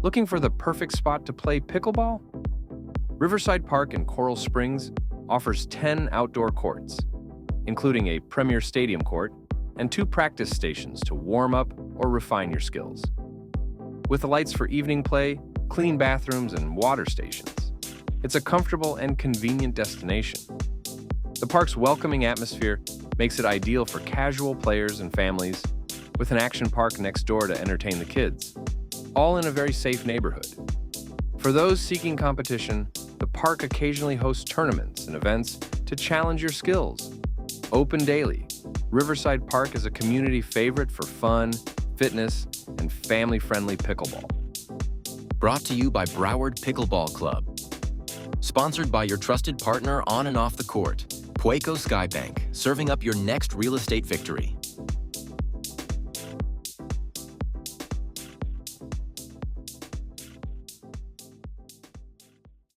Looking for the perfect spot to play pickleball? Riverside Park in Coral Springs offers 10 outdoor courts, including a premier stadium court and 2 practice stations to warm up or refine your skills. With lights for evening play, clean bathrooms, and water stations, it's a comfortable and convenient destination. The park's welcoming atmosphere makes it ideal for casual players and families, with an action park next door to entertain the kids, all in a very safe neighborhood. For those seeking competition, the park occasionally hosts tournaments and events to challenge your skills. Open daily, Riverside Park is a community favorite for fun, fitness, and family-friendly pickleball. Brought to you by Broward Pickleball Club. Sponsored by your trusted partner on and off the court, Pwayko Skybank, serving up your next real estate victory.